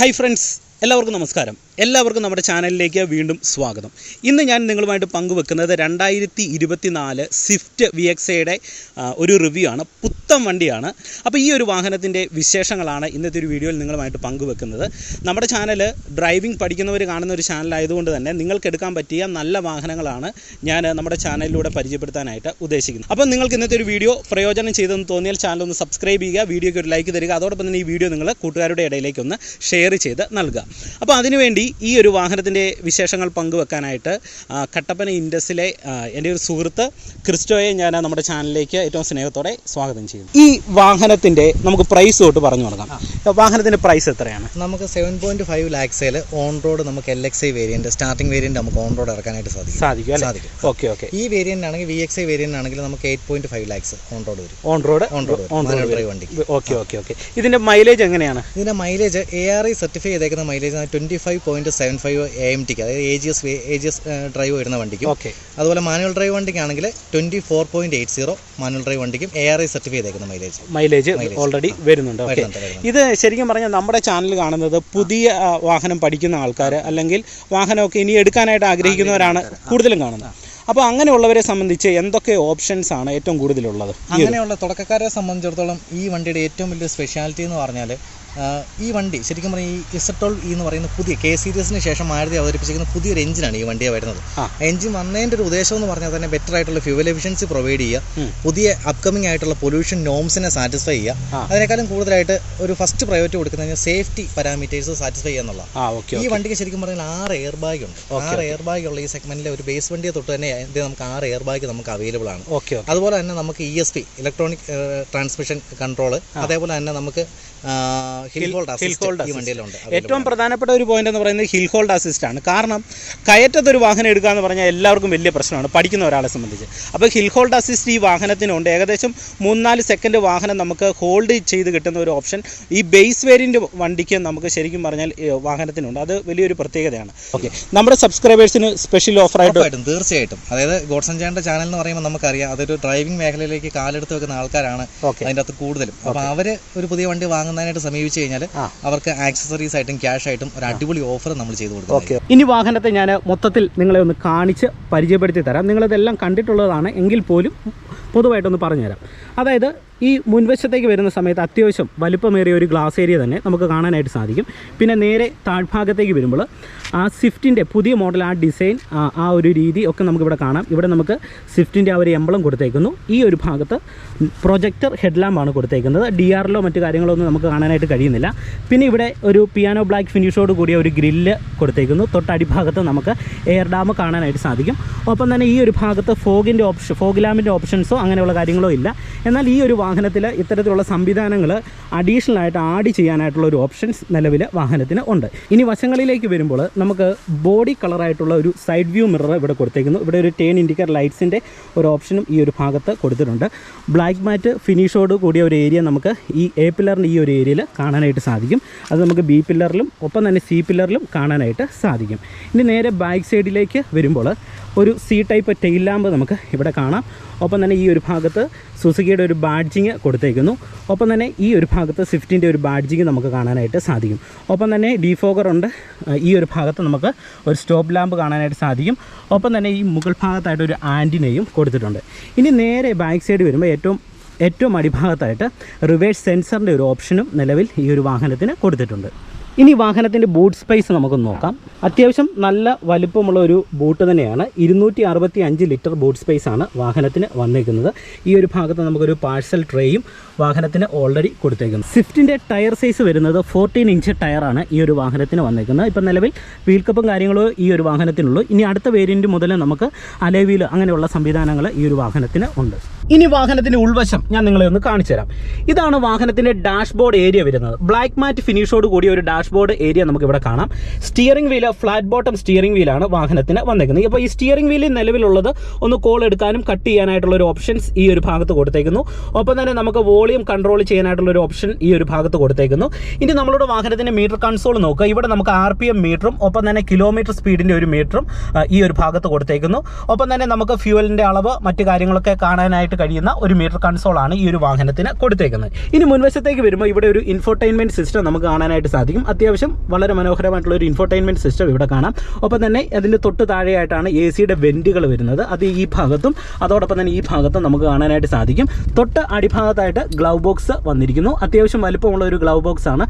Hi friends, എല്ലാവർക്കും നമസ്കാരം. എല്ലാവർക്കും നമ്മുടെ ചാനലിലേക്ക് വീണ്ടും സ്വാഗതം. ഇന്ന് ഞാൻ നിങ്ങളുമായിട്ട് പങ്കുവെക്കുന്നത് 2024 സ്വിഫ്റ്റ് VXiയുടെ ഒരു റിവ്യൂ ആണ്. പുത്തൻ വണ്ടിയാണ്. അപ്പോൾ ഈ ഒരു വാഹനത്തിൻ്റെ വിശേഷങ്ങളാണ് ഇന്നത്തെ ഒരു വീഡിയോയിൽ നിങ്ങളുമായിട്ട് പങ്കുവെക്കുന്നത്. നമ്മുടെ ചാനൽ ഡ്രൈവിംഗ് പഠിക്കുന്നവർ കാണുന്ന ഒരു ചാനലായതുകൊണ്ട് തന്നെ നിങ്ങൾക്ക് എടുക്കാൻ പറ്റിയ നല്ല വാഹനങ്ങളാണ് ഞാൻ നമ്മുടെ ചാനലിലൂടെ പരിചയപ്പെടുത്താനായിട്ട് ഉദ്ദേശിക്കുന്നത്. അപ്പോൾ നിങ്ങൾക്ക് ഇന്നത്തെ ഒരു വീഡിയോ പ്രയോജനം ചെയ്തെന്ന് തോന്നിയാൽ ചാനൽ ഒന്ന് സബ്സ്ക്രൈബ് ചെയ്യുക, വീഡിയോയ്ക്ക് ഒരു ലൈക്ക് തരിക. അതോടൊപ്പം തന്നെ ഈ വീഡിയോ നിങ്ങൾ കൂട്ടുകാരുടെ ഇടയിലേക്ക് ഒന്ന് ഷെയർ ചെയ്ത് നൽകുക. അപ്പോൾ അതിനുവേണ്ടി ഈ ഒരു വാഹനത്തിൻ്റെ വിശേഷങ്ങൾ പങ്കുവെക്കാനായിട്ട് കട്ടപ്പന ഇൻഡസിലെ എൻ്റെ ഒരു സുഹൃത്ത് ക്രിസ്റ്റോയെ ഞാൻ നമ്മുടെ ചാനലിലേക്ക് ഏറ്റവും സ്നേഹത്തോടെ സ്വാഗതം ചെയ്യുന്നു. ഈ വാഹനത്തിൻ്റെ നമുക്ക് പ്രൈസ് തൊട്ട് പറഞ്ഞു തുടങ്ങാം. വാഹനത്തിൻ്റെ പ്രൈസ് എത്രയാണ്? നമുക്ക് 7.5 ലാക്സിൽ ഓൺ റോഡ് നമുക്ക് LXi വേരിയൻറ്റ് സ്റ്റാർട്ടിംഗ് വേരിയൻറ്റ് നമുക്ക് ഓൺ റോഡ് ഇറക്കാനായിട്ട് സാധിക്കും. ഓക്കെ. ഈ വേരിയൻ്റ് ആണെങ്കിൽ VXi വേരിയൻ്റ് ആണെങ്കിൽ നമുക്ക് 8.5 ലാക്സ് ഓൺ റോഡ് വരും. ഓൺ റോഡ് ഡ്രൈവ് വണ്ടി. ഓക്കെ. ഇതിൻ്റെ മൈലേജ് എങ്ങനെയാണ്? ഇതിൻ്റെ മൈലേജ് ARI സർട്ടിഫൈ ചെയ്തേക്കുന്ന മൈലേജ് 25.75 AMT, അതായത് AGS ഡ്രൈവ് വരുന്ന വണ്ടിക്കും. അതുപോലെ മാനുവൽ ഡ്രൈവ് വണ്ടിക്കാണെങ്കിൽ 24.80 മാനുവൽ ഡ്രൈവ് വണ്ടിക്കും ARI സർട്ടിഫൈ ചെയ്തേക്കുന്ന മൈലേജ് ഓൾറെഡി വരുന്നുണ്ട്. ഇത് ശരിക്കും പറഞ്ഞാൽ നമ്മുടെ ചാനൽ കാണുന്നത് പുതിയ വാഹനം പഠിക്കുന്ന ആൾക്കാർ അല്ലെങ്കിൽ വാഹനമൊക്കെ ഇനി എടുക്കാനായിട്ട് ആഗ്രഹിക്കുന്നവരാണ് കൂടുതലും കാണുന്നത്. അപ്പോൾ അങ്ങനെയുള്ളവരെ സംബന്ധിച്ച് എന്തൊക്കെ ഓപ്ഷൻസ് ആണ് ഏറ്റവും കൂടുതലുള്ളത്? അങ്ങനെയുള്ള തുടക്കക്കാരെ സംബന്ധിച്ചിടത്തോളം ഈ വണ്ടിയുടെ ഏറ്റവും വലിയ സ്പെഷ്യാലിറ്റി എന്ന് പറഞ്ഞാൽ ഈ വണ്ടി ശരിക്കും പറഞ്ഞാൽ ഈ Z12 എന്ന് പറയുന്ന പുതിയ K സീരീസിന് ശേഷം മാരുതി അവതരിപ്പിച്ചിരിക്കുന്ന പുതിയൊരു എഞ്ചിനാണ് ഈ വണ്ടിയെ വരുന്നത്. എഞ്ചിൻ വന്നതിൻ്റെ ഒരു ഉദ്ദേശം എന്ന് പറഞ്ഞാൽ തന്നെ ബെറ്റർ ആയിട്ടുള്ള ഫ്യൂവൽ എഫിഷ്യൻസി പ്രൊവൈഡ് ചെയ്യുക, പുതിയ അപ്കമിംഗ് ആയിട്ടുള്ള പൊല്യൂഷൻ നോംസിനെ സാറ്റിസ്ഫൈ ചെയ്യുക. അതിനേക്കാളും കൂടുതലായിട്ട് ഒരു ഫസ്റ്റ് പ്രയോറിറ്റി കൊടുക്കുന്നത് സേഫ്റ്റി പാരാമീറ്റേഴ്സ് സാറ്റിസ്ഫൈ ചെയ്യുക എന്നുള്ളതാണ്. ഈ വണ്ടിക്ക് ശരിക്കും പറഞ്ഞാൽ 6 എയർ ബാഗ് ഉണ്ട്. 6 എയർ ബാഗ് ഉള്ള ഈ സെഗ്മെന്റിലെ ഒരു ബേസ് വണ്ടിയെ തൊട്ട് തന്നെ നമുക്ക് 6 എയർ ബാഗ് നമുക്ക് അവൈലബിൾ ആണ്. അതുപോലെ തന്നെ നമുക്ക് ESP ഇലക്ട്രോണിക് ട്രാൻസ്മിഷൻ കൺട്രോൾ, അതേപോലെ തന്നെ നമുക്ക് ഹിൽ ഹോൾഡ് ഏറ്റവും പ്രധാനപ്പെട്ട ഒരു പോയിന്റ് എന്ന് പറയുന്നത് ഹിൽ ഹോൾഡ് അസിസ്റ്റ് ആണ്. കാരണം കയറ്റത്തൊരു വാഹനം എടുക്കുക എന്ന് പറഞ്ഞാൽ എല്ലാവർക്കും വലിയ പ്രശ്നമാണ് പഠിക്കുന്ന ഒരാളെ സംബന്ധിച്ച്. അപ്പോൾ ഹിൽ ഹോൾഡ് അസിസ്റ്റ് ഈ വാഹനത്തിനുണ്ട്. ഏകദേശം 3-4 സെക്കൻഡ് വാഹനം നമുക്ക് ഹോൾഡ് ചെയ്ത് കിട്ടുന്ന ഒരു ഓപ്ഷൻ ഈ ബേസ് വേരിയന്റ് വണ്ടിക്ക് നമുക്ക് ശരിക്കും പറഞ്ഞാൽ വാഹനത്തിനുണ്ട്. അത് വലിയൊരു പ്രത്യേകതയാണ്. ഓക്കെ, നമ്മുടെ സബ്സ്ക്രൈബേഴ്സിന് സ്പെഷ്യൽ ഓഫറായിട്ടും തീർച്ചയായിട്ടും. അതായത് ഗോഡ്സൺ ചേട്ടൻ്റെ ചാനൽ എന്ന് പറയുമ്പോൾ നമുക്കറിയാം അതൊരു ഡ്രൈവിംഗ് മേഖലയിലേക്ക് കാലെടുത്ത് വെക്കുന്ന ആൾക്കാരാണ് അതിൻ്റെ അകത്ത് കൂടുതലും. അപ്പോൾ അവർ ഒരു പുതിയ വണ്ടി വാങ്ങുന്നതിനായിട്ട് സമീപിച്ച് കഴിഞ്ഞാൽ അവർക്ക് ആക്സസറീസ് ആയിട്ടും ക്യാഷ് ആയിട്ടും ഒരു അടിപൊളി ഓഫർ നമ്മൾ ചെയ്തു കൊടുക്കും. ഇനി വാഹനത്തെ ഞാൻ മൊത്തത്തിൽ നിങ്ങളെ ഒന്ന് കാണിച്ച് പരിചയപ്പെടുത്തി തരാം. നിങ്ങളിതെല്ലാം കണ്ടിട്ടുള്ളതാണ് എങ്കിൽ പോലും പൊതുവായിട്ടൊന്ന് പറഞ്ഞുതരാം. അതായത് ഈ മുൻവശത്തേക്ക് വരുന്ന സമയത്ത് അത്യാവശ്യം വലുപ്പമേറിയ ഒരു ഗ്ലാസ് ഏരിയ തന്നെ നമുക്ക് കാണാനായിട്ട് സാധിക്കും. പിന്നെ നേരെ താഴ്ഭാഗത്തേക്ക് വരുമ്പോൾ ആ സ്വിഫ്റ്റിൻ്റെ പുതിയ മോഡൽ, ആ ഡിസൈൻ, ആ ഒരു രീതി ഒക്കെ നമുക്കിവിടെ കാണാം. ഇവിടെ നമുക്ക് സ്വിഫ്റ്റിൻ്റെ ആ ഒരു എംബ്ലം കൊടുത്തേക്കുന്നു. ഈ ഒരു ഭാഗത്ത് പ്രൊജക്ടർ ഹെഡ്ലാമ്പാണ് കൊടുത്തേക്കുന്നത്. DRLോ മറ്റു കാര്യങ്ങളോ ഒന്നും നമുക്ക് കാണാനായിട്ട് കഴിയുന്നില്ല. പിന്നെ ഇവിടെ ഒരു പിയാനോ ബ്ലാക്ക് ഫിനിഷോട് കൂടിയ ഒരു ഗ്രില്ല് കൊടുത്തേക്കുന്നു. തൊട്ടടിഭാഗത്ത് നമുക്ക് എയർ ഡാം കാണാനായിട്ട് സാധിക്കും. ഒപ്പം തന്നെ ഈ ഒരു ഭാഗത്ത് ഫോഗ് ലാമ്പിൻ്റെ ഓപ്ഷൻസോ അങ്ങനെയുള്ള കാര്യങ്ങളോ ഇല്ല. എന്നാൽ ഈ ഒരു വാഹനത്തിൽ ഇത്തരത്തിലുള്ള സംവിധാനങ്ങൾ അഡീഷണൽ ആയിട്ട് ആഡ് ചെയ്യാനായിട്ടുള്ള ഒരു ഓപ്ഷൻസ് നിലവിൽ വാഹനത്തിന് ഉണ്ട്. ഇനി വശങ്ങളിലേക്ക് വരുമ്പോൾ നമുക്ക് ബോഡി കളറായിട്ടുള്ള ഒരു സൈഡ് വ്യൂ മിറർ ഇവിടെ കൊടുത്തേക്കുന്നു. ഇവിടെ ഒരു ടേൺ ഇൻഡിക്കേറ്റർ ലൈറ്റ്സിൻ്റെ ഒരു ഓപ്ഷനും ഈ ഒരു ഭാഗത്ത് കൊടുത്തിട്ടുണ്ട്. ബ്ലാക്ക് മാറ്റ് ഫിനിഷോട് കൂടിയ ഒരു ഏരിയ നമുക്ക് ഈ A പില്ലറിൻ്റെ ഈ ഒരു ഏരിയയിൽ കാണാനായിട്ട് സാധിക്കും. അത് നമുക്ക് B പില്ലറിലും ഒപ്പം തന്നെ C പില്ലറിലും കാണാനായിട്ട് സാധിക്കും. ഇനി നേരെ ബാക്ക് സൈഡിലേക്ക് വരുമ്പോൾ ഒരു C ടൈപ്പ് ടെയിൽ ലാമ്പ് നമുക്ക് ഇവിടെ കാണാം. ഒപ്പം തന്നെ ഈ ഒരു ഭാഗത്ത് സുസുക്കിയുടെ ഒരു ബാഡ്ജിങ് കൊടുത്തേക്കുന്നു. ഒപ്പം തന്നെ ഈ ഒരു ഭാഗത്ത് സ്വിഫ്റ്റിൻ്റെ ഒരു ബാഡ്ജിങ് നമുക്ക് കാണാനായിട്ട് സാധിക്കും. ഒപ്പം തന്നെ defogger ഉണ്ട്. ഈ ഒരു ഭാഗത്ത് നമുക്ക് ഒരു സ്റ്റോപ്പ് ലാമ്പ് കാണാനായിട്ട് സാധിക്കും. ഒപ്പം തന്നെ ഈ മുകൾ ഭാഗത്തായിട്ട് ഒരു ആൻറ്റിനയും കൊടുത്തിട്ടുണ്ട്. ഇനി നേരെ ബാക്ക് സൈഡ് വരുമ്പോൾ ഏറ്റവും അടിഭാഗത്തായിട്ട് റിവേഴ്സ് സെൻസറിൻ്റെ ഒരു ഓപ്ഷനും നിലവിൽ ഈ ഒരു വാഹനത്തിന് കൊടുത്തിട്ടുണ്ട്. ഇനി വാഹനത്തിൻ്റെ ബൂട്ട് സ്പേസ് നമുക്കൊന്ന് നോക്കാം. അത്യാവശ്യം നല്ല വലിപ്പമുള്ള ഒരു ബൂട്ട് തന്നെയാണ്. 265 ലിറ്റർ ബൂട്ട് സ്പേസാണ് വാഹനത്തിന് വന്നേക്കുന്നത്. ഈ ഒരു ഭാഗത്ത് നമുക്കൊരു പാഴ്സൽ ട്രേയും വാഹനത്തിന് ഓൾറെഡി കൊടുത്തേക്കുന്നു. സ്വിഫ്റ്റിൻ്റെ ടയർ സൈസ് വരുന്നത് 14 ഇഞ്ച് ടയറാണ് ഈ ഒരു വാഹനത്തിന് വന്നേക്കുന്നത്. ഇപ്പം നിലവിൽ വീൽ കപ്പും കാര്യങ്ങളോ ഈ ഒരു വാഹനത്തിനുള്ളൂ. ഇനി അടുത്ത വേരിയൻറ്റ് മുതൽ നമുക്ക് അലോയ് വീൽ അങ്ങനെയുള്ള സംവിധാനങ്ങൾ ഈ ഒരു വാഹനത്തിന് ഉണ്ട്. ഇനി വാഹനത്തിൻ്റെ ഉൾവശം ഞാൻ നിങ്ങളെ ഒന്ന് കാണിച്ചു തരാം. ഇതാണ് വാഹനത്തിൻ്റെ ഡാഷ്ബോർഡ് ഏരിയ വരുന്നത്. ബ്ലാക്ക് മാറ്റ് ഫിനിഷോട് കൂടിയ ഒരു ഡാഷ്ബോർഡ് ഏരിയ നമുക്ക് ഇവിടെ കാണാം. Steering wheel flat bottom steering വീലാണ് വാഹനത്തിന് വന്നേക്കുന്നത്. അപ്പോൾ ഈ സ്റ്റിയറിംഗ് വീലിൽ നിലവിലുള്ളത് ഒന്ന് കോൾ എടുക്കാനും കട്ട് ചെയ്യാനായിട്ടുള്ള ഒരു ഓപ്ഷൻസ് ഈ ഒരു ഭാഗത്ത് കൊടുത്തേക്കുന്നു. ഒപ്പം തന്നെ നമുക്ക് വോളിയം കൺട്രോൾ ചെയ്യാനായിട്ടുള്ള ഒരു ഓപ്ഷൻ ഈ ഒരു ഭാഗത്ത് കൊടുത്തേക്കുന്നു. ഇനി നമ്മളുടെ വാഹനത്തിൻ്റെ മീറ്റർ കൺസോൾ നോക്കുക. ഇവിടെ നമുക്ക് RPM മീറ്ററും ഒപ്പം തന്നെ കിലോമീറ്റർ സ്പീഡിൻ്റെ ഒരു മീറ്ററും ഈ ഒരു ഭാഗത്ത് കൊടുത്തേക്കുന്നു. ഒപ്പം തന്നെ നമുക്ക് ഫ്യൂവലിൻ്റെ അളവ് മറ്റു കാര്യങ്ങളൊക്കെ കാണാനായിട്ട് കഴിയുന്ന ഒരു മീറ്റർ കൺസോളാണ് ഈ ഒരു വാഹനത്തിന് കൊടുത്തേക്കുന്നത്. ഇനി മുൻവശത്തേക്ക് വരുമ്പോൾ ഇവിടെ ഒരു ഇൻഫോർടൈൻമെൻറ്റ് സിസ്റ്റം നമുക്ക് കാണാനായിട്ട് സാധിക്കും. അത്യാവശ്യം വളരെ മനോഹരമായിട്ടുള്ള ഒരു ഇൻഫോർടൈൻമെൻറ്റ് സിസ്റ്റം ഇവിടെ കാണാം. ഒപ്പം തന്നെ അതിൻ്റെ തൊട്ട് താഴെയായിട്ടാണ് AC-യുടെ വെൻറ്റുകൾ വരുന്നത്. അത് ഈ ഭാഗത്തും അതോടൊപ്പം തന്നെ ഈ ഭാഗത്തും നമുക്ക് കാണാനായിട്ട് സാധിക്കും. തൊട്ട് അടിഭാഗത്തായിട്ട് ഗ്ലൗ ബോക്സ് വന്നിരിക്കുന്നു. അത്യാവശ്യം വലുപ്പമുള്ള ഒരു ഗ്ലൗ ബോക്സാണ്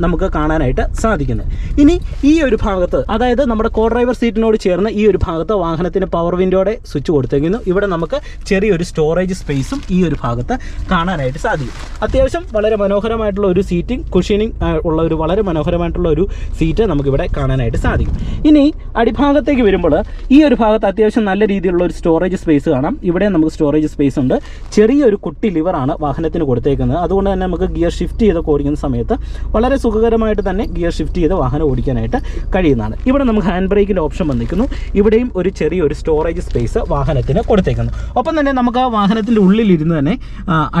നമുക്ക് കാണാനായിട്ട് സാധിക്കുന്നത്. ഇനി ഈ ഒരു ഭാഗത്ത്, അതായത് നമ്മുടെ കോ ഡ്രൈവർ സീറ്റിനോട് ചേർന്ന് ഈ ഒരു ഭാഗത്ത് വാഹനത്തിന് പവർ വിൻഡോയുടെ സ്വിച്ച് കൊടുത്തിരിക്കുന്നു. ഇവിടെ നമുക്ക് ചെറിയൊരു സ്റ്റോറേജ് സ്പേസും ഈ ഒരു ഭാഗത്ത് കാണാനായിട്ട് സാധിക്കും. അത്യാവശ്യം വളരെ മനോഹരമായിട്ടുള്ള ഒരു സീറ്റിംഗ് കുഷനിങ് ഉള്ള ഒരു വളരെ മനോഹരമായിട്ടുള്ള ഒരു സീറ്റ് നമുക്കിവിടെ കാണാനായിട്ട് സാധിക്കും. ഇനി അടിഭാഗത്തേക്ക് വരുമ്പോൾ ഈ ഒരു ഭാഗത്ത് അത്യാവശ്യം നല്ല രീതിയിലുള്ള ഒരു സ്റ്റോറേജ് സ്പേസ് കാണാം. ഇവിടെ നമുക്ക് സ്റ്റോറേജ് സ്പേസ് ഉണ്ട്. ചെറിയൊരു കുട്ടി ലിവറാണ് വാഹനത്തിന് കൊടുത്തേക്കുന്നത്. അതുകൊണ്ട് തന്നെ നമുക്ക് ഗിയർ ഷിഫ്റ്റ് ചെയ്തൊക്കെ ഓടിക്കുന്ന സമയത്ത് വളരെ സുഖകരമായിട്ട് തന്നെ ഗിയർ ഷിഫ്റ്റ് ചെയ്ത് വാഹനം ഓടിക്കാനായിട്ട് കഴിയുന്നതാണ്. ഇവിടെ നമുക്ക് ഹാൻഡ് ബ്രേക്കിൻ്റെ ഓപ്ഷൻ വന്നിരിക്കുന്നു. ഇവിടെയും ഒരു ചെറിയൊരു സ്റ്റോറേജ് സ്പേസ് വാഹനത്തിന് കൊടുത്തേക്കുന്നു. ഒപ്പം തന്നെ നമുക്ക് ആ വാഹനത്തിൻ്റെ ഉള്ളിലിരുന്ന് തന്നെ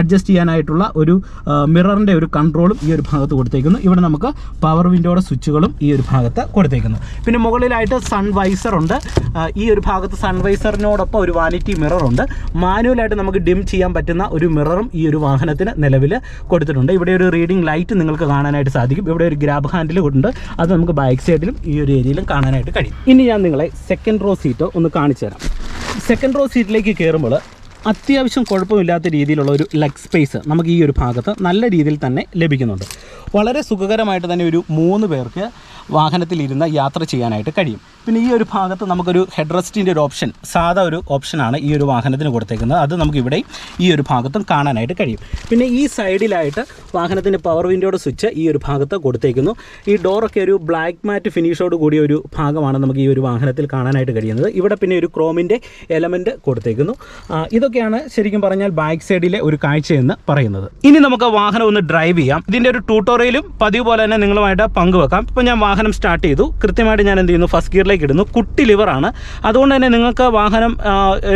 അഡ്ജസ്റ്റ് ചെയ്യാനായിട്ടുള്ള ഒരു മിററിൻ്റെ ഒരു കൺട്രോളും ഈ ഒരു ഭാഗത്ത് കൊടുത്തേക്കുന്നു. ഇവിടെ നമുക്ക് പവർ വിൻഡോയുടെ സ്വിച്ചുകളും ഈ ഒരു ഭാഗത്ത് കൊടുത്തേക്കുന്നു. പിന്നെ മുകളിലായിട്ട് സൺവൈസർ ഉണ്ട്. ഈ ഒരു ഭാഗത്ത് സൺവൈസറിനോടൊപ്പം ഒരു വാനിറ്റി മിററുണ്ട്. മാനുവലായിട്ട് നമുക്ക് ഡിം ചെയ്യാൻ പറ്റുന്ന ഒരു മിററും ഈ ഒരു വാഹനത്തിന് നിലവിൽ കൊടുത്തിട്ടുണ്ട്. ഇവിടെ ഒരു റീഡിംഗ് ലൈറ്റ് നിങ്ങൾക്ക് കാണാനായിട്ട് സാധിക്കും. ഇവിടെ ഒരു ഗ്രാബ് ഹാൻഡിൽ ഉണ്ട്. അത് നമുക്ക് ബാക്ക് സൈഡിലും ഈ ഒരു ഏരിയയിലും കാണാനായിട്ട് കഴിയും. ഇനി ഞാൻ നിങ്ങളെ സെക്കൻഡ് റോ സീറ്റ് ഒന്ന് കാണിച്ചു തരാം. സെക്കൻഡ് റോ സീറ്റിലേക്ക് കയറുമ്പോൾ അത്യാവശ്യം കുഴപ്പമില്ലാത്ത രീതിയിലുള്ള ഒരു ലെഗ് സ്പേസ് നമുക്ക് ഈ ഒരു ഭാഗത്ത് നല്ല രീതിയിൽ തന്നെ ലഭിക്കുന്നുണ്ട്. വളരെ സുഖകരമായിട്ട് തന്നെ ഒരു 3 പേർക്ക് വാഹനത്തിലിരുന്ന് യാത്ര ചെയ്യാനായിട്ട് കഴിയും. പിന്നെ ഈ ഒരു ഭാഗത്ത് നമുക്കൊരു ഹെഡ് റെസ്റ്റിൻ്റെ ഒരു ഓപ്ഷൻ, സാധാ ഒരു ഓപ്ഷനാണ് ഈ ഒരു വാഹനത്തിന് കൊടുത്തേക്കുന്നത്. അത് നമുക്ക് ഇവിടെയും ഈ ഒരു ഭാഗത്തും കാണാനായിട്ട് കഴിയും. പിന്നെ ഈ സൈഡിലായിട്ട് വാഹനത്തിൻ്റെ പവർ വിൻഡോയുടെ സ്വിച്ച് ഈ ഒരു ഭാഗത്ത് കൊടുത്തേക്കുന്നു. ഈ ഡോറൊക്കെ ഒരു ബ്ലാക്ക് മാറ്റ് ഫിനിഷോട് കൂടിയ ഒരു ഭാഗമാണ് നമുക്ക് ഈ ഒരു വാഹനത്തിൽ കാണാനായിട്ട് കഴിയുന്നത്. ഇവിടെ പിന്നെ ഒരു ക്രോമിൻ്റെ എലമെൻറ്റ് കൊടുത്തേക്കുന്നു. ഇതൊക്കെയാണ് ശരിക്കും പറഞ്ഞാൽ ബാക്ക് സൈഡിലെ ഒരു കാഴ്ചയെന്ന് പറയുന്നത്. ഇനി നമുക്ക് വാഹനം ഒന്ന് ഡ്രൈവ് ചെയ്യാം. ഇതിൻ്റെ ഒരു ട്യൂട്ടോറിയലും പതിവ് പോലെ തന്നെ നിങ്ങളുമായിട്ട് പങ്കുവെക്കാം. ഇപ്പോൾ ഞാൻ വാഹനം സ്റ്റാർട്ട് ചെയ്തു. കൃത്യമായിട്ട് ഞാൻ എന്ത് ചെയ്യുന്നു, ഫസ്റ്റ് ഗിയറിലേക്ക് ഇടുന്നു. കുട്ടി ലിവറാണ്. അതുകൊണ്ട് തന്നെ നിങ്ങൾക്ക് വാഹനം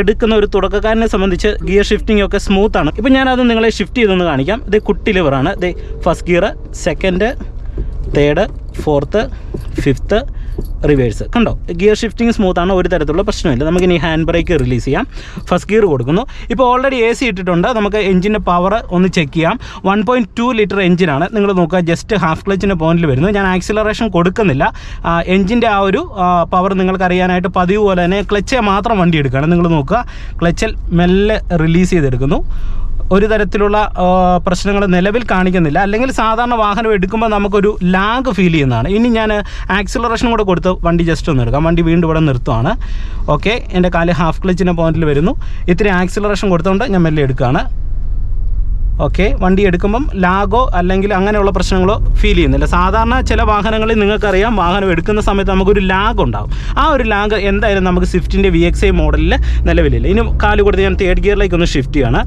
എടുക്കുന്ന ഒരു തുടക്കക്കാരനെ സംബന്ധിച്ച് ഗിയർ ഷിഫ്റ്റിംഗ് ഒക്കെ സ്മൂത്താണ്. ഇപ്പം ഞാനത് നിങ്ങളെ ഷിഫ്റ്റ് ചെയ്തൊന്ന് കാണിക്കാം. ഇത് കുട്ടി ലിവറാണ്. ഇത് first gear, second, third, fourth, fifth, reverse. കണ്ടോ, ഗിയർ ഷിഫ്റ്റിംഗ് സ്മൂത്താണ്. ഒരു തരത്തിലുള്ള പ്രശ്നമില്ല. നമുക്കിനി ഹാൻഡ് ബ്രേക്ക് റിലീസ് ചെയ്യാം. ഫസ്റ്റ് ഗിയർ കൊടുക്കുന്നു. ഇപ്പോൾ ഓൾറെഡി AC ഇട്ടിട്ടുണ്ട്. നമുക്ക് എഞ്ചിൻ്റെ പവർ ഒന്ന് ചെക്ക് ചെയ്യാം. 1.2 ലിറ്റർ എഞ്ചിനാണ്. നിങ്ങൾ നോക്കുക, ജസ്റ്റ് ഹാഫ് ക്ലച്ചിൻ്റെ പോയിന്റിൽ വരുന്നു. ഞാൻ ആക്സിലറേഷൻ കൊടുക്കുന്നില്ല. എഞ്ചിൻ്റെ ആ ഒരു പവർ നിങ്ങൾക്ക് അറിയാനായിട്ട് പതിവ് പോലെ തന്നെ ക്ലച്ചെ മാത്രം വണ്ടി എടുക്കുകയാണ്. നിങ്ങൾ നോക്കുക, ക്ലച്ചിൽ മെല്ലെ റിലീസ് ചെയ്തെടുക്കുന്നു. ഒരു തരത്തിലുള്ള പ്രശ്നങ്ങൾ നിലവിൽ കാണിക്കുന്നില്ല. അല്ലെങ്കിൽ സാധാരണ വാഹനം എടുക്കുമ്പോൾ നമുക്കൊരു ലാഗ് ഫീൽ ചെയ്യുന്നതാണ്. ഇനി ഞാൻ ആക്സിലറേഷൻ കൂടെ കൊടുത്ത് വണ്ടി ജസ്റ്റ് ഒന്ന് എടുക്കാം. വണ്ടി വീണ്ടും ഇവിടെ നിർത്തുവാണ്. ഓക്കെ, എൻ്റെ കാല് ഹാഫ് ക്ലച്ചിൻ്റെ പോയിന്റിൽ വരുന്നു. ഇത്രയും ആക്സിലറേഷൻ കൊടുത്തുകൊണ്ട് ഞാൻ മെല്ലെ എടുക്കുകയാണ്. ഓക്കെ, വണ്ടി എടുക്കുമ്പം ലാഗോ അല്ലെങ്കിൽ അങ്ങനെയുള്ള പ്രശ്നങ്ങളോ ഫീൽ ചെയ്യുന്നില്ല. സാധാരണ ചില വാഹനങ്ങളിൽ നിങ്ങൾക്കറിയാം, വാഹനം എടുക്കുന്ന സമയത്ത് നമുക്കൊരു ലാഗ് ഉണ്ടാകും. ആ ഒരു ലാഗ് എന്തായാലും നമുക്ക് സ്വിഫ്റ്റിൻ്റെ VXi മോഡലിൽ നിലവിലില്ല. ഇനി കാല് കൊടുത്ത് ഞാൻ തേർഡ് ഗിയറിലേക്ക് ഒന്ന് ഷിഫ്റ്റ് ചെയ്യാണ്.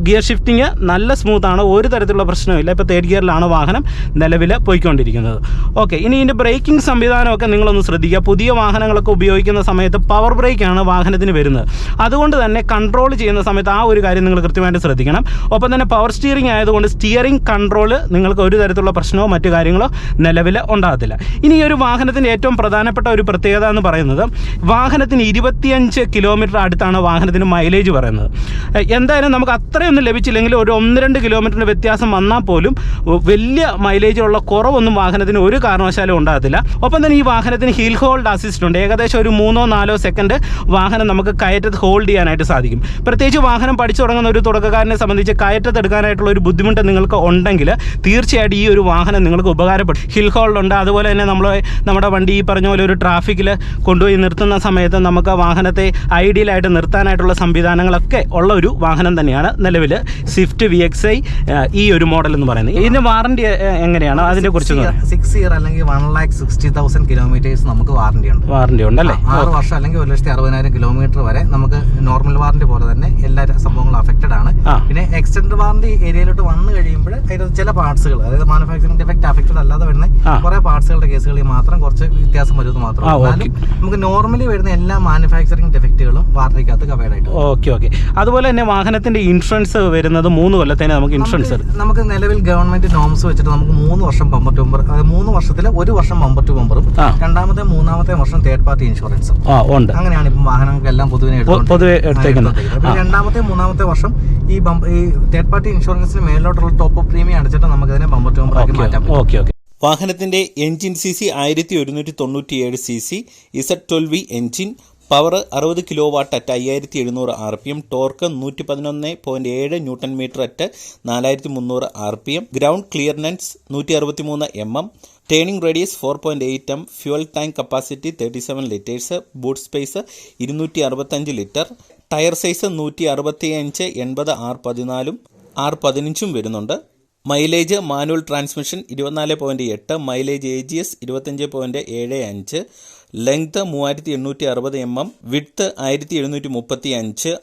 ഗിയർ ഷിഫ്റ്റിങ് നല്ല സ്മൂത്താണ്. ഒരു തരത്തിലുള്ള പ്രശ്നമില്ല. ഇപ്പോൾ തേർഡ് ഗിയറിലാണ് വാഹനം നിലവിൽ പോയിക്കൊണ്ടിരിക്കുന്നത്. ഓക്കെ, ഇനി ഇതിൻ്റെ ബ്രേക്കിംഗ് സംവിധാനമൊക്കെ നിങ്ങളൊന്ന് ശ്രദ്ധിക്കുക. പുതിയ വാഹനങ്ങളൊക്കെ ഉപയോഗിക്കുന്ന സമയത്ത് പവർ ബ്രേക്കാണ് വാഹനത്തിന് വരുന്നത്. അതുകൊണ്ട് തന്നെ കൺട്രോൾ ചെയ്യുന്ന സമയത്ത് ആ ഒരു കാര്യം നിങ്ങൾ കൃത്യമായിട്ട് ശ്രദ്ധിക്കണം. ഒപ്പം തന്നെ പവർ സ്റ്റിയറിംഗ് ആയതുകൊണ്ട് സ്റ്റിയറിംഗ് കൺട്രോൾ നിങ്ങൾക്ക് ഒരു തരത്തിലുള്ള പ്രശ്നമോ മറ്റു കാര്യങ്ങളോ നിലവിൽ ഉണ്ടാകത്തില്ല. ഇനി ഈ ഒരു വാഹനത്തിൻ്റെ ഏറ്റവും പ്രധാനപ്പെട്ട ഒരു പ്രത്യേകത എന്ന് പറയുന്നത്, വാഹനത്തിന് 25 കിലോമീറ്റർ അടുത്താണ് വാഹനത്തിന് മൈലേജ് പറയുന്നത്. എന്തായാലും നമുക്ക് അത്രയൊന്നും ലഭിച്ചില്ലെങ്കിൽ ഒരു 1-2 കിലോമീറ്ററിൻ്റെ വ്യത്യാസം വന്നാൽ പോലും വലിയ മൈലേജുള്ള കുറവൊന്നും വാഹനത്തിന് ഒരു കാരണവശാലും ഉണ്ടാകത്തില്ല. ഒപ്പം തന്നെ ഈ വാഹനത്തിന് ഹിൽ ഹോൾഡ് അസിസ്റ്റ് ഉണ്ട്. ഏകദേശം ഒരു 3-4 സെക്കൻഡ് വാഹനം നമുക്ക് കയറ്റത്ത് ഹോൾഡ് ചെയ്യാനായിട്ട് സാധിക്കും. പ്രത്യേകിച്ച് വാഹനം പഠിച്ചു തുടങ്ങുന്ന ഒരു തുടക്കക്കാരനെ സംബന്ധിച്ച് കയറ്റത്തെടുക്കാനായിട്ടുള്ള ഒരു ബുദ്ധിമുട്ട് നിങ്ങൾക്ക് ഉണ്ടെങ്കിൽ തീർച്ചയായിട്ടും ഈ ഒരു വാഹനം നിങ്ങൾക്ക് ഉപകാരപ്പെടും. ഹിൽ ഹോൾഡ് ഉണ്ട്. അതുപോലെ തന്നെ നമ്മുടെ വണ്ടി ഈ പറഞ്ഞ പോലെ ഒരു ട്രാഫിക്കിൽ കൊണ്ടുപോയി നിർത്തുന്ന സമയത്ത് നമുക്ക് വാഹനത്തെ ഐഡിയലായിട്ട് നിർത്താനായിട്ടുള്ള സംവിധാനങ്ങളൊക്കെ ഉള്ള ഒരു വാഹനം തന്നെയാണ് നിലവിൽ സ്വിഫ്റ്റ് VXi ഈ ഒരു മോഡൽ എന്ന് പറയുന്നത്. ഇതിൻ്റെ വാറണ്ടി എങ്ങനെയാണ്, അതിനെക്കുറിച്ച് 6 ഇയർ അല്ലെങ്കിൽ 1,60,000 കിലോമീറ്റേഴ്സ് നമുക്ക് വാറണ്ടി ഉണ്ട് അല്ലേ? 6 വർഷം അല്ലെങ്കിൽ 1,60,000 കിലോമീറ്റർ വരെ നമുക്ക് നോർമൽ വാറണ്ടി പോലെ തന്നെ എല്ലാ സംഭവങ്ങളും അഫക്റ്റഡ് ആണ്. പിന്നെ എക്സ്റ്റൻഡ് വാറണ്ടി ഏരിയയിലോട്ട് വന്നു കഴിയുമ്പോൾ അതിൽ ചില പാർട്സുകൾ, അതായത് മാനുഫാക്ചറിംഗ് ഡിഫക്റ്റ് അഫക്റ്റഡ് അല്ലാതെ വരുന്ന കുറെ പാർട്സുകളുടെ കേസുകളിൽ മാത്രം കുറച്ച് വ്യത്യാസം വരുന്നത് മാത്രം. എന്നാലും നമുക്ക് നോർമലി വരുന്ന എല്ലാ മാനുഫാക്ചറിംഗ് ഡിഫക്റ്റുകളും വാറണ്ടിക്കകത്ത് കവേർഡ് ആയിട്ട്. ഓക്കെ. അതുപോലെ തന്നെ വാഹനത്തിന്റെ ഇൻഷുറൻസ് വരുന്നത് 3 കൊല്ലത്തേന് നമുക്ക് ഇൻഷുറൻസ് നമുക്ക് നിലവിൽ ഗവൺമെന്റ് നോംസ് വെച്ചിട്ട് നമുക്ക് 3 വർഷം ബമ്പർ ടു ബമ്പർ, 3 വർഷത്തിൽ 1 വർഷം ബമ്പർ ടു ബമ്പറും 2-3 വർഷം തേർഡ് പാർട്ടി ഇൻഷുറൻസും അങ്ങനെയാണ് ഇപ്പം വാഹനങ്ങൾക്കെല്ലാം പൊതുവെ എടുത്തേക്കുന്നത്. 2-3 വർഷം ഈ തേർഡ് പാർട്ടി ഇൻഷുറൻസിന് മേലോട്ടുള്ള ടോപ്പ് പ്രീമിയം അടിച്ചിട്ട് നമുക്ക് അതിനെ ബമ്പർ ടു ബമ്പർ ആക്കി മാറ്റാം. ഓക്കെ. വാഹനത്തിൻ്റെ engine CC 1197 CC, Z12V engine, power 60 kW at 5700 RPM, torque 111.7 Nm at 4300 RPM, ground clearance 163 mm, turning radius 4.8 m, fuel tank capacity 37 litres, boot space 265 litre, tyre size 165 80 R14 R15 വരുന്നുണ്ട്. Mileage manual transmission 24.8, mileage AGS 25.75, length 3860 mm, width 1735,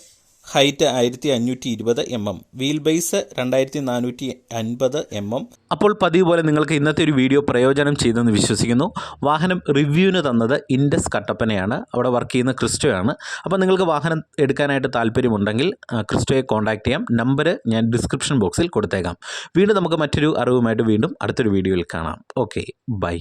height 1520 mm, wheel base 2450 mm. അപ്പോൾ പതിവ് പോലെ നിങ്ങൾക്ക് ഇന്നത്തെ ഒരു video പ്രയോജനം ചെയ്തെന്ന് വിശ്വസിക്കുന്നു. വാഹനം റിവ്യൂവിന് തന്നത് ഇൻഡസ് കട്ടപ്പനയാണ്. അവിടെ വർക്ക് ചെയ്യുന്ന ക്രിസ്റ്റോയാണ്. അപ്പോൾ നിങ്ങൾക്ക് വാഹനം എടുക്കാനായിട്ട് താല്പര്യമുണ്ടെങ്കിൽ ക്രിസ്റ്റോയെ കോൺടാക്ട് ചെയ്യാം. നമ്പർ ഞാൻ ഡിസ്ക്രിപ്ഷൻ ബോക്സിൽ കൊടുത്തേക്കാം. വീണ്ടും നമുക്ക് മറ്റൊരു അറിവുമായിട്ട് വീണ്ടും അടുത്തൊരു വീഡിയോയിൽ കാണാം. Okay, by.